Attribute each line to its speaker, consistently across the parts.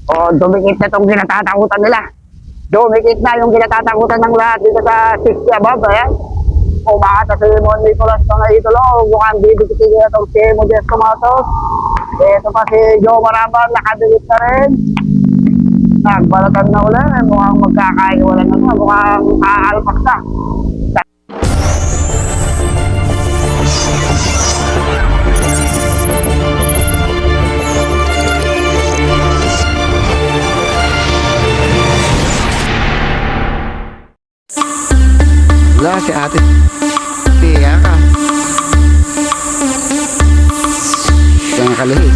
Speaker 1: O, dumikit na itong kinatatakutan nila. Dumikit na yung kinatatakutan ng lahat dito sa 60 above. Ayan. Umakata si Mon Nicolas pa nga ito lang. Mukhang didikitin nila itong si Modesto Matos. Ito pa si Joe Maraban, nakadilit na rin. Nagbalatan na ulit. Mukhang magkakaiwalan na ito. Mukhang aalpas na.
Speaker 2: Wala si ate Tia ka. Kaya nakalihis.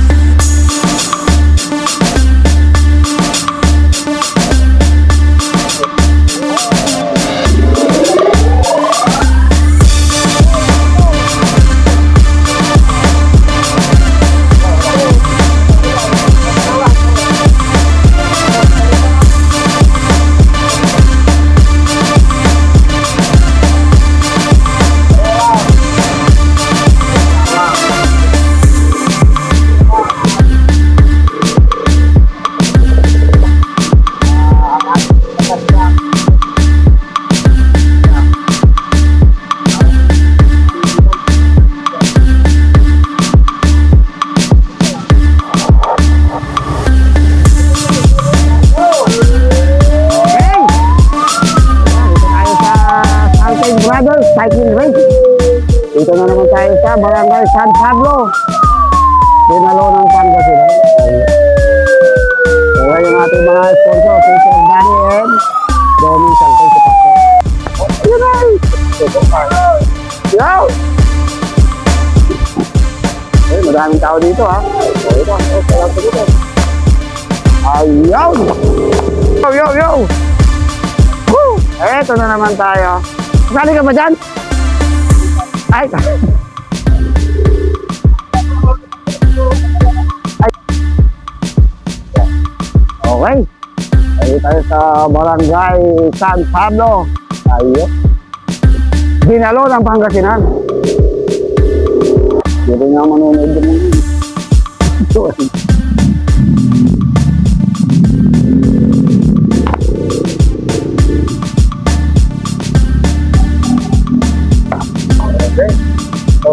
Speaker 2: Cycling race. Dito na naman tayo sa Barangay San Pablo, Dinalo ng Pangasinan. Kaya yung ating mga sponsor, si Sir Danny and Domi Saltay sa Pasko. Yun ay! Yo! Eh, maraming tao dito ha. Ito, sarap sa dito. Ayaw! Yo, yo, yo! Woo! Eto na naman tayo. Sali ka ba dyan? Ay! Ay! Okay. Ay tayo sa Barangay San Pablo. Ayun. Dinalo ng Pangasinan. Dito nga manonood din.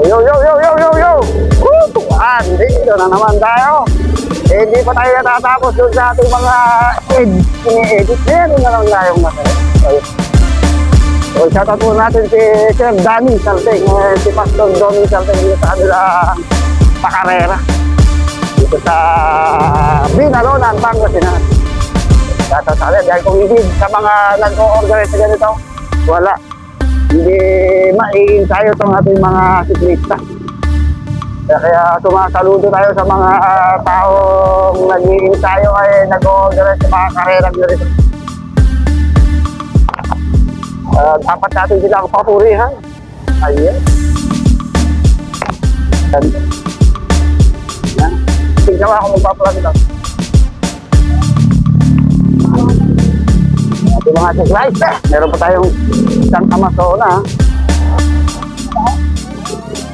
Speaker 2: Yo, yo, yo, yo, yo, yo! Tuhan, dito na naman tayo. Hindi pa tayo natatapos doon sa ating mga ini-edit. Meron na lang tayong masaya. So, shoutout po natin si Sir Danny Saltay, si Pastor Domi Saltay dito sa kanilang pakarera. Dito sa Binalonan, Pangasinan. Shoutout sa atin. Dahil kung hindi sa mga nag-o-organize sa ganito, wala. Hindi maiinsayo itong ating mga siklista. Kaya sumasaludo tayo sa mga taong nag-iinsayo ay nag-organize sa mga karerang nito. Dapat natin silang papurihan. Ayan. Tingnan mo ako magpapulag lang. At yung mga siklista, meron pa tayong isang Amazona.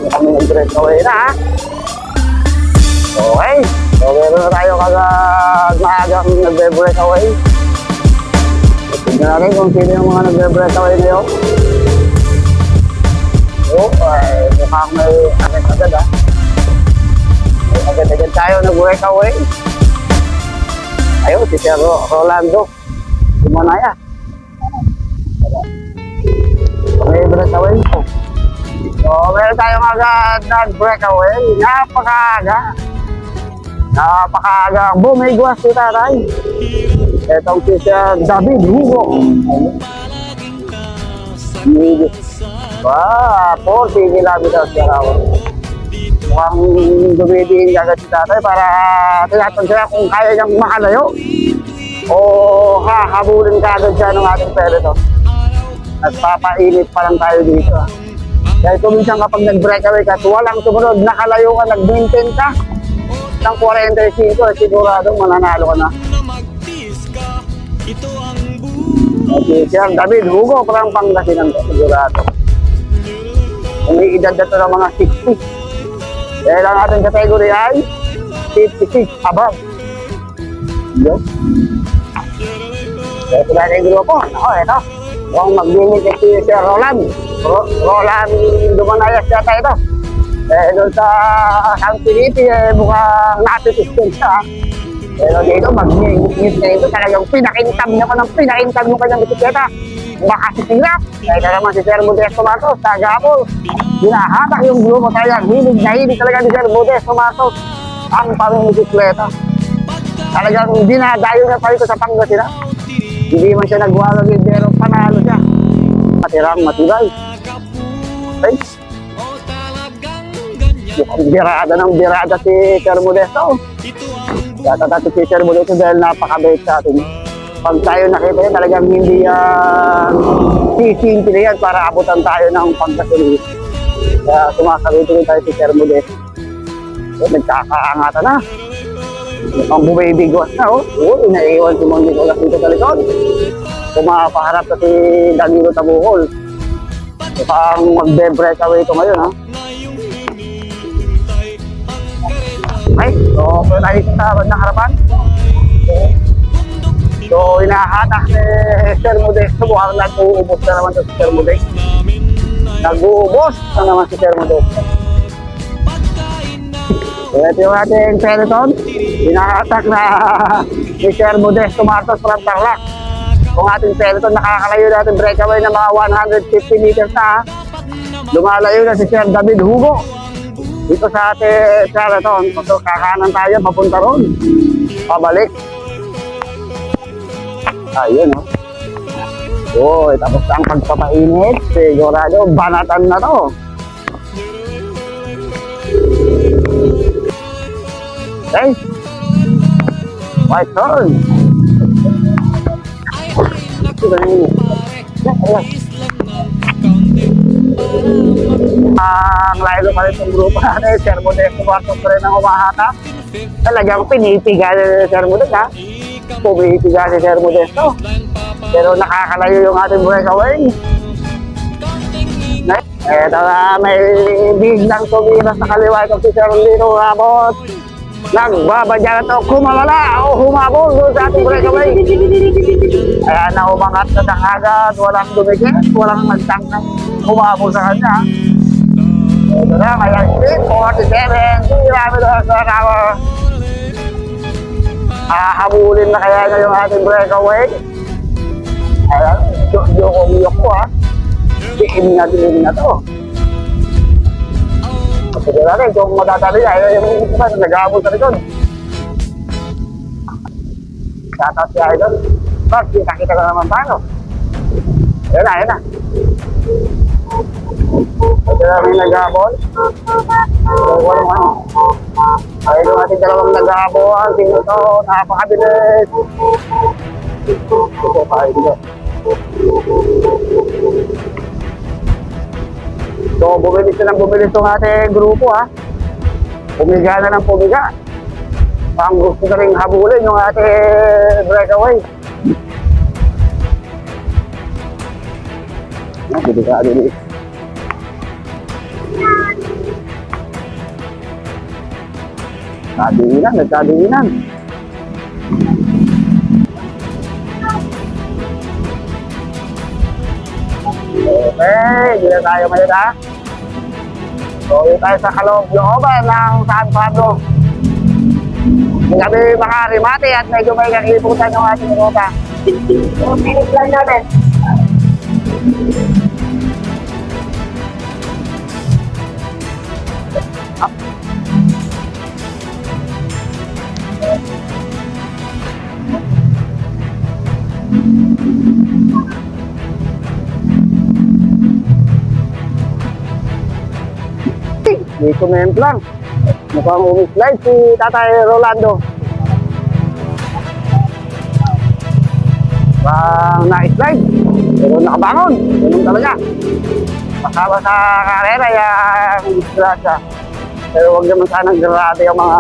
Speaker 2: Kami nag-breakaway na ha. Okay. So meron na tayo kagad maagang nag-breakaway. Tignan natin kung sino yung mga nag-breakaway ngayon. So, mukhang may agad-agad ha. Agad-agad tayo nag-breakaway. Ayun, si Sir Rolando Simonaya. May breakaway po. So, meron tayong agad nag-breakaway. Napakaaga ang bumigwas si Taray. Itong si Sir David Hugo. Wow, 40 kilometers per hour. Mukhang dumidiin agad si Tatay para tinatanong siya kung kaya niyang makalayo o hahabulin ka agad siya ng ating peloton. Nagpapainit pa lang tayo dito. Dahil kung minsan kapag nag-breakaway ka, walang sumunod, nakalayo ka, nag-maintain ka ng 45, sigurado mananalo ka na. Okay, Sir David Hugo, parang Pangasinan ko, sigurado. Kung may edad na ito ng mga 60. Dahil ang ating category ay 56 above.
Speaker 1: Yo. Ito na yung grupo. Ako, ito. Kung magbili si Sir Roland. Roland Dumanayas yata ito. Doon sa San Felipe, mukhang natitistin siya. Pero dito, mag-ngit na ito. Talagang pinakintab niya ko ng pinakintab mo kanyang bisikleta. Makasisira. Kaya naman si Sir Modesto Matos sa Gapol. Hinahatak yung grupo talagang hilig na hilig talaga ni Sir Modesto Matos ang pamimisikleta. Talagang dinadayo na pa ito sa Pangasinan. Hindi man siya nagwalagay pero panalo siya. Matirang matibay. Okay. Birada ng birada si Sir Modesto. Yata si Sir Modesto dahil napakabait sa atin. Pag tayo nakita yun, talagang hindi sisinti na yan para abutan tayo ng pagkasulit. Kaya sumasabito rin tayo si Sir Modesto. Nagkakaangatan na. Ang bumibigwas na, oh. Inaiwan si Mon Nicolas dito sa likod. Pumapaharap na si Danilo Tabuhol. Mukhang magbe-breakaway ito ngayon, ha. Okay, so pwede tayo sa bandang harapan. So, inahatak ni Sir Modesto. Mukhang nag-uubos na naman si Sir Modesto. Nag-uubos na naman si Sir Modesto. Ito yung ating peloton. Inahatak na ni Sir Modesto Matos from Tarlac. Kung ating peloton, nakakalayo natin breakaway na mga 150 meters na. Lumalayo na si Sir David Hugo. Dito sa ating peloton. So, kakanan tayo, papunta ron. Pabalik. Ayun, oh. Uy, tapos ang pagpapainit. Sigurado, banatan na to. Okay. White turn. Ang layo pa rin itong grupo natin, Sir Modesto Matos pa rin ang umahata. Talagang pinipiga ni Sir Modesto, ha? Pumitiga si Sir Modesto. Pero nakakalayo yung ating breakaway. Ito na, may biglang tumira sa kaliwa itong si Sir Lino Ramos. Nagbabadya na ito, kumalala o humabol doon sa ating breakaway. Kaya na umangat na agad, walang dumikit, walang nagtangkang humabol sa kanya. Ito na, kaya speed, 47, kilometers per hour. Hahabulin na kaya na yung ating breakaway. Ayan, yung ko ha. Diin na to. Kasi natin, kung madadali na, yung iba nag-aabot sa likod. Shoutout si Idol. Bak, kita-kita ka naman paano. Ayan na, ayan na. Ito na may nag-aabot. Walang ano. Ayun yung ating dalawang nag-aabot. Sino to? Napakabilis. Ito pa, ito. So, bumilis na ng bumilis itong ating grupo, ha. Pumiga na ng pumiga. Ang gusto na rin habulin yung ating breakaway. Nagdelikado din. Nagkadinginan. Okay, hindi na tayo ngayon, ha. So, yun tayo sa kalooban ng San Pablo. Hindi kami makarimate at medyo may kakiliputan yung ating ruta. So, finish lang natin. May comment lang. Mukhang umi-slide si Tatay Rolando. Parang na-slide. Pero nakabangon. Ganun talaga. Kasama sa karera yung disgrasya. Pero huwag naman sanang grabe yung mga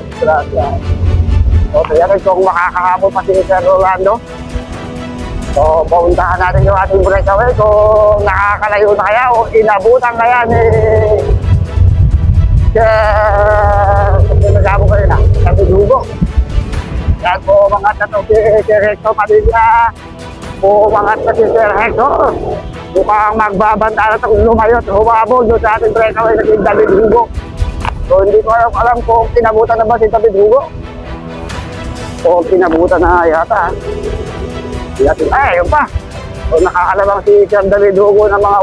Speaker 1: disgrasya. So, kaya kung makakahabol pa si Sir Rolando. So, pauntahan natin yung ating breakaway kung nakakalayo na kaya o inabutan kaya ni nag-abo kayo na, sabi dugo. Yan po, umangat na to si Sir Hector Padilla. Umangat na si Sir Hector. Mukhang magbabanta na itong lumayo at humabog doon sa ating breakaway na si David Hugo. So hindi ko alam kung pinabutan na ba si David Hugo. O pinabutan na yata. Ay, yun pa. So nakakalabang si Sir David Hugo ng mga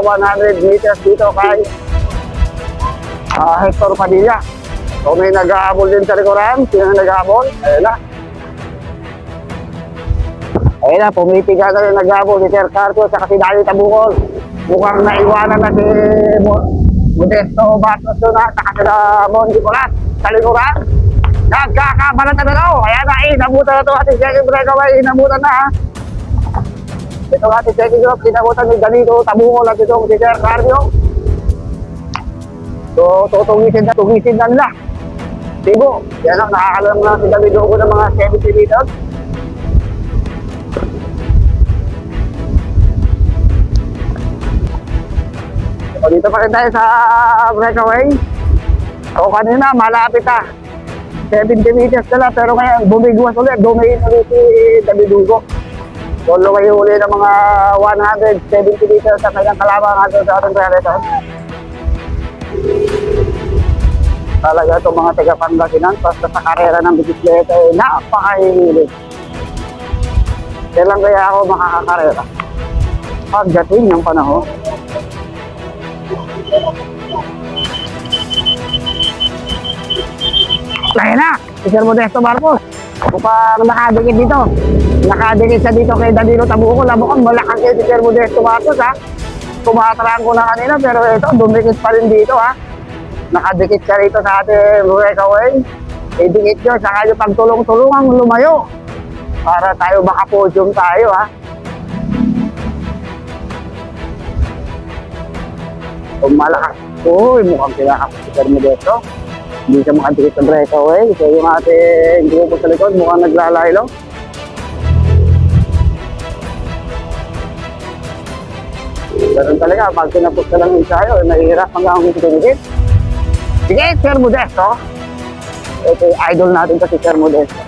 Speaker 1: 100 meters dito kay Hector Padilla. So may nag-aabol din sa likuran. Sino nag-aabol? Ayun na. Ayun na, pumitiga na yung nag-aabol si Sir Carto at si Dali Tabukol. Mukhang naiwanan na si Modesto Batos doon na saka sila Mon Nicolas sa likuran. Nagkakabalatan na daw. Ayan na, inabutan na ito ating second breakaway. Inabutan na ha. Ito ating second group. Inabutan ni Danilo Tabukol at ito si Sir Carto. So, tutugisin na nila. Tibo, yan ang nakakalam na si David Hugo ng mga 70 meters. So, dito pa rin tayo sa breakaway. So, kanina, malapit na. 70 meters na lang, pero ngayon, bumigwas ulit. Dumain ulit si David Hugo. So, lumayo ulit ng mga 170 meters sa kanyang kalabang ato sa ating breakaway. Talaga itong mga taga-Pangasinan, basta sa karera ng bisikleta ay napakahilig. Kailan kaya ako makakakarera? Pagdating ng panahon. Kaya na, si Sir Modesto Marcos. Upang nakadikit dito. Nakadikit siya dito kay Danilo Tabukol. Mukhang malakas si Sir Modesto Marcos ha. Tumatarang ko na kanina pero ito, dumikit pa rin dito ha. Nakadikit siya rito sa ating breakaway. Idikit nyo, saka yung pagtulong-tulungang lumayo para tayo makapodium tayo ha. Kung malakas, mukhang kinakapos si Sir Modesto. Hindi siya makadikit sa breakaway. So yung ating grupo sa likod mukhang naglalaylo. Ganun talaga, pag kinapos ka lang yung sayo, nahihirap hanggang dumikit. Sige, Sir Modesto. Ito yung idol natin kasi Sir Modesto.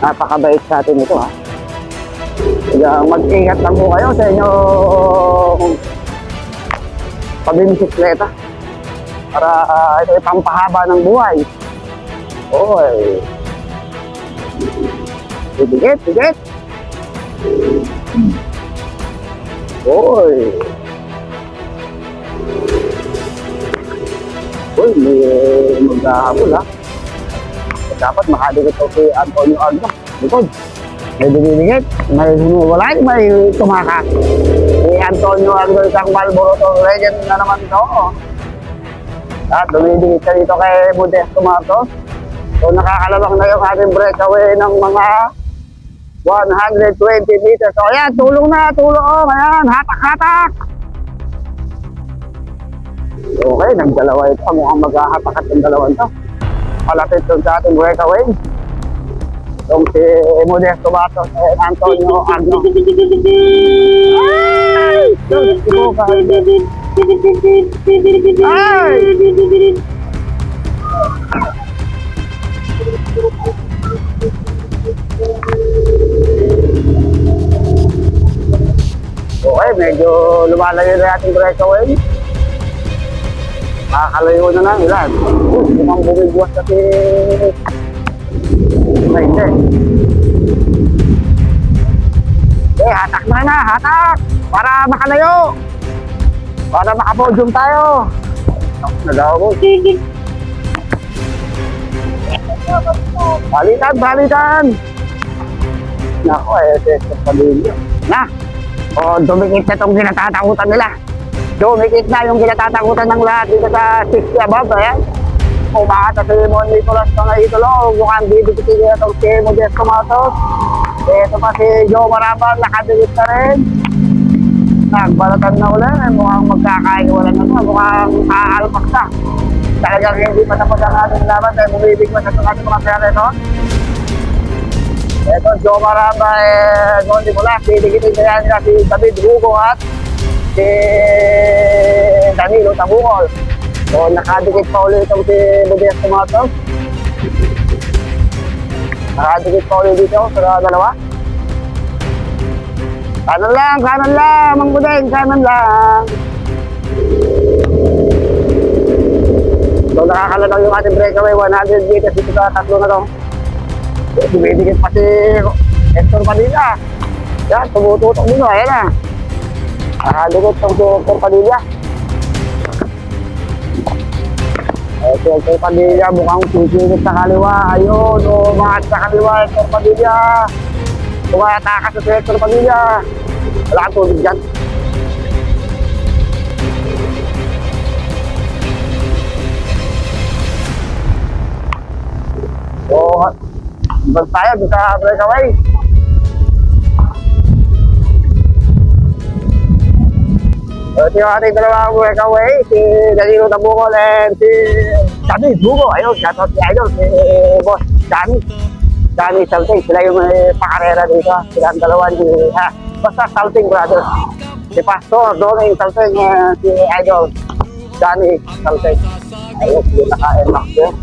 Speaker 1: Napakabait sa atin ito ha. Kaya mag-ingat lang po kayo sa inyong pagbibisikleta. Para ito ay pampahaba ng buhay. Oy. Sigit, sigit. Oy. Uy, may maghahabol ha. Dapat makadikit ko si Antonio Agno. Likod. May dumidikit, may humuwalay, may tumakas. Si Antonio Agno isang Marlboro legend na naman ito. At dumidikit ka dito kay Modesto Marcos. So nakakalabang na yung ating breakaway ng mga 120 meters. So ayan, tulong na, tulong. Ayan, hatak-hatak. Okay, nagdalawa ito. Mukhang maghahapakat yung dalawang ito. Malapit doon sa ating breakaway. Itong si Modesto Batos at Antonio Agno. Ay! Ay! Okay, medyo lumalayo na ating breakaway. Makakalayo na lang, ilan? Limang bumigwas kasi hindi. Hatak na, hatak! Para makalayo! Para makapodium tayo! Nagawa ko. Balitan, balitan! Nako, ito pa din yun. Na! O, dumikit na itong kinatatakutan nila. Dumikit na yung kinatatakutan ng lahat dito sa 60 above, ayan. Umakata si Mon Nicolas na itulong, mukhang didikitin niya itong si Modesto Matos. Ito pa si Joe Marabal, nakadikit na rin. Nagbalatan na ulit, mukhang magkakain-wala na ito, mukhang aalpak na. Talagang hindi pa tapos ang ating laban dahil bumibig mo sa ating mga pera ito. Ito, Joe Marabal, Mon Nicolas, didikitin niya nila si David Hugo at si Danilo Tabukol. So nakadikit pa ulit itong si Modesto Matos. Nakadikit pa ulit dito sa dalawa. Kanan lang, Mang Budeng, kanan lang. So nakakalataw yung ating breakaway, 100 meters dito sa tatlo na to. Dumidikit pa si Hector Padilla. Yan, tumututok dito, ayan na. Nakadikit tong si Hector Padilla. Si Hector Padilla mukhang sisingit sa kaliwa. Ayun, umangat sa kaliwa, Hector Padilla. Tumataka sa si Hector Padilla. Wala kang tubig dyan. So, bag tayo doon sa breakaway. Ito yung ating dalawang breakaway, si Danilo Tabukol and si Johnny Bugo. Ayun, shoutout si Idol, si Boss Johnny Salting. Sila yung pakarera dito. Sila ang dalawa ni, basta Salting Brothers. Si Pastor Donnie Salting, si Idol Johnny Salting. Ayun, yung naka-NMAX yun.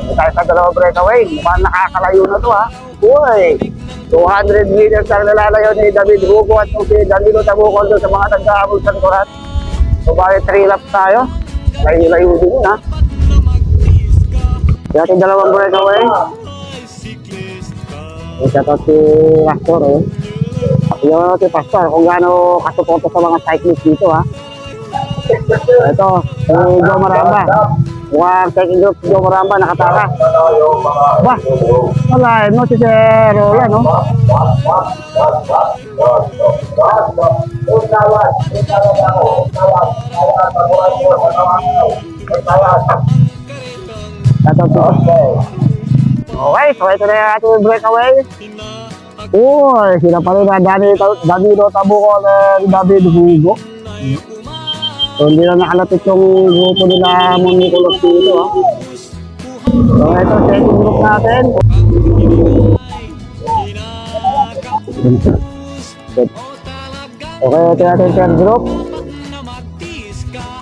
Speaker 1: Tayo sa dalawang breakaway, mukhang nakakalayo na to ha. Uy, 200 meters ang nalalayo ni David Hugo at si Danilo Tabukol doon sa mga tagkahabol sa likuran. So bali 3 laps tayo, layo-layo din yun ha. Kaya ating dalawang breakaway. Ito si Pastor eh. Yung si Pastor kung gaano kasuporto sa mga cyclist dito ha. Ito, si Joe Maramba. Mukhang second group si Joe Maramba nakataka. Bah, wala no si Sir Roland no. Okay, so ito na yung ating breakaway. Uy, sila pa rin na Danilo Tabukol and David Hugo. So hindi na nakalapit yung grupo nila Monicolos dito ha. So ito, second group natin. Okay, ito natin third group.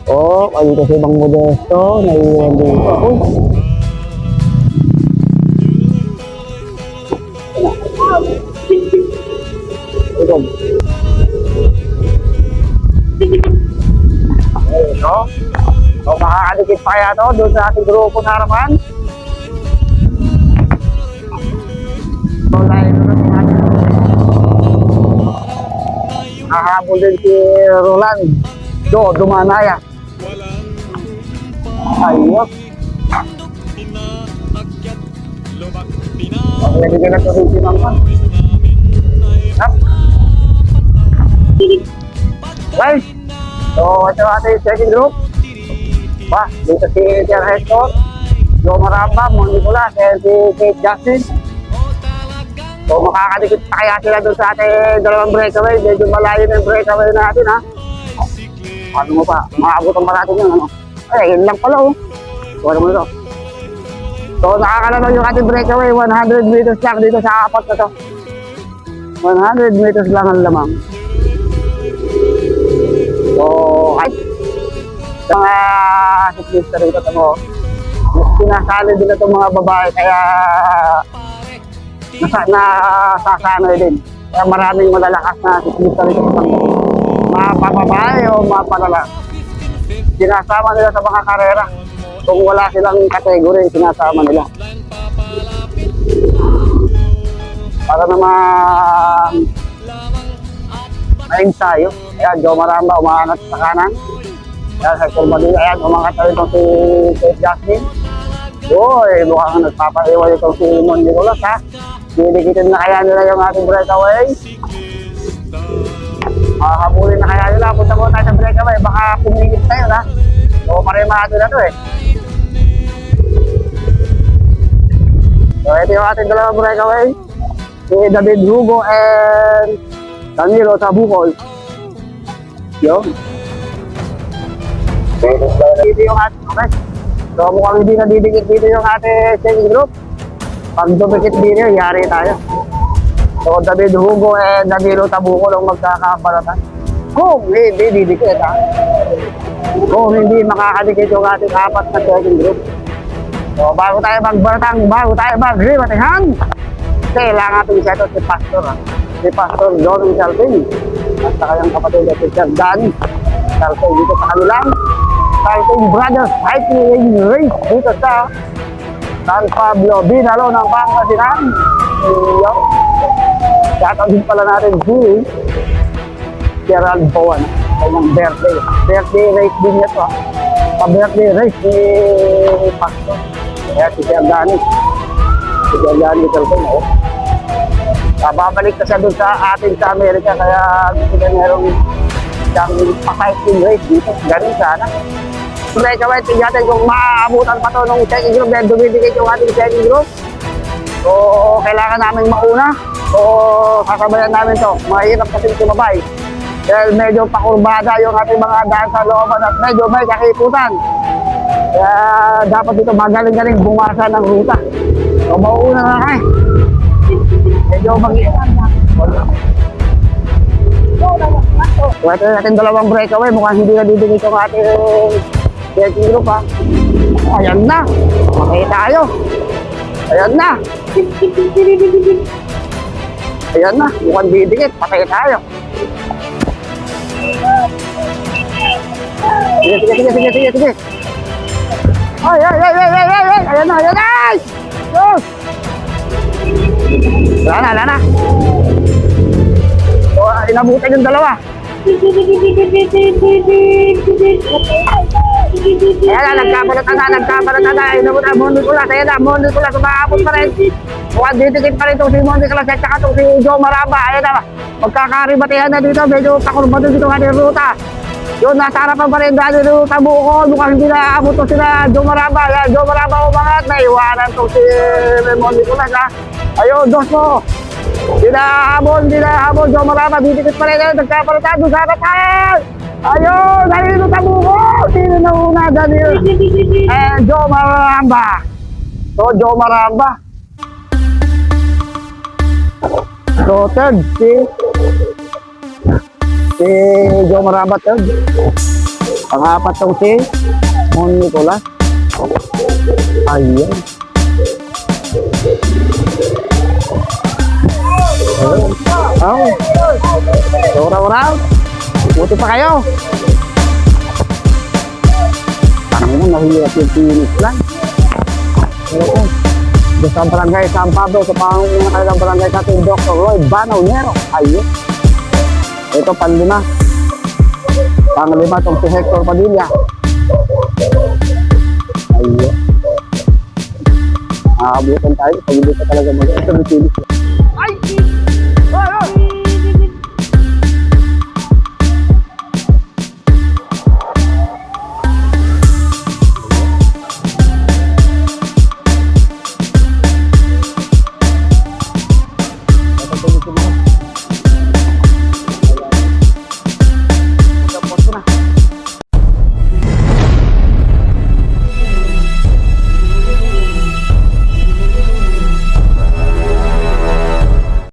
Speaker 1: Oh, ayun kasi Bang Modesto, naiiwan dito. Ito. So makakadikit pa kaya to doon sa ating grupo sa harapan. So dahil doon sa ating hahabol din si Roland Dumanaya. Ayos. Pwede ka na ito rin sinangkan. Right. So, ito ating second group. Ba, dito si Sir Hector, Joe Maramba, Monicolas, and si Kate Justin. So, makakadikit pa kaya sila doon sa ating dalawang breakaway. Medyo malayo na yung breakaway natin, ha? Ano mo pa? Makabutan pa natin yun, ano? Ay, yun lang pala, oh. So, ano mo ito? So, nakakalalaw yung ating breakaway. 100 meters lang dito sa apat na to. 100 meters lang ang lamang. So, ay, mga siklista rito ito mo, sinasali din itong mga babae, kaya nasasanay din. Kaya maraming malalakas na siklista rito itong mga babae o mga palala. Sinasama nila sa mga karera. Kung wala silang kategory, sinasama nila. Para naman ma-ensayo. Ayan, Joe Maramba umaanat sa kanan. Ayan, sa Kurmadilla, ayan, umangat na ito si Kate Justin. Uy, mukhang nagpapaiwan ito si Monicolas ha. Dilikitin na kaya nila yung ating breakaway. Habulin na kaya nila. Punta mo tayo sa breakaway, baka pumigit tayo ha. So, marimado na ito eh. So, ito yung ating dalawang breakaway. Si David Hugo and Danilo Tabukol. Yun. Dito yung ating, okay. So mukhang hindi na didikit dito yung ating second group. Pag dumikit dito, yari tayo. So David Hugo and Danilo Tabukol ang magkakabalatan. Kung hindi didikit ha. Kung hindi makakadikit yung ating apat na second group. So, bago tayo magbaratang, bago tayo magribatihan, kailangan natin siya ito si Pastor, ha? Si Pastor Don Salvin at sa kanyang kapatid at si Sir Danny Salvin dito sa kanilang Salvin Brothers Cycling Race dito sa San Pablo, Binalo ng Pangasinan. Yo. Shoutout din pala natin si Gerald Bowen, kanyang birthday race din niya to, ha? Pa-birthday race ni Pastor. Kaya si Sir Danny Salvin, oh. Babalik na siya doon sa atin sa Amerika, kaya gusto na merong siyang pa-cycling race dito. Ganun sana. Kaya kawai, tingnan natin kung maaabutan pa to nung checking group dahil dumidikit yung ating checking group. So, kailangan namin mauna. So, sasabayan namin to. Mahirap kasi tumabay. Dahil medyo pakurbada yung ating mga daan sa looban at medyo may kakiputan. Kaya dapat dito magaling-galing bumasa ng ruta. So, mauuna na kayo. Medyo mag-iwan na. So, ito natin dalawang breakaway. Mukhang hindi na didingit yung ating checking group, ha. Ayan na. Makita tayo. Ayan na. Ayan na. Mukhang didingit. Patay tayo. Sige. Ay. Ayan na. Yes! Wala na. So, inabutan yung dalawa. Ayan na, nagkapalat na. Inabutan, Mondiculas. Ayan na, Mondiculas. Umaabot pa rin. Mukhang didikit pa rin itong si Mondiculas at saka itong si Joe Maramba. Ayan na, magkakaribatihan na dito. Medyo pakurbado dito ang ating ruta. Yun, nasa harapan pa rin dahil yung tabuko. Mukhang hindi na abot to sila Joe Maramba. Ayan, Joe Maramba umangat. Naiwanan to si Mondiculas, ha. Ayun, dos mo. Hindi na habol. Joe Maramba, didikit pa rin. Nagkapalitan, doon sa harapan. Ayun, Danilo tabuko. Sino na una, Danilo? And Joe Maramba. So, Joe Maramba. So, third, si Joe Maramba, third. Pang-apat tong si Mondiculas. Ayun. Oh. Uraw. Buti pa kayo. Parang yun, mahirap yung finish lang. Okay. Doon sa barangay San Pablo, sa pangunang kanilang barangay natin, Dr. Roy Banawnero. Ayun. Ito, panlima. Panglima itong si Hector Padilla. Ayun. Nakabutan tayo. Pag hindi ka talaga mag-finish.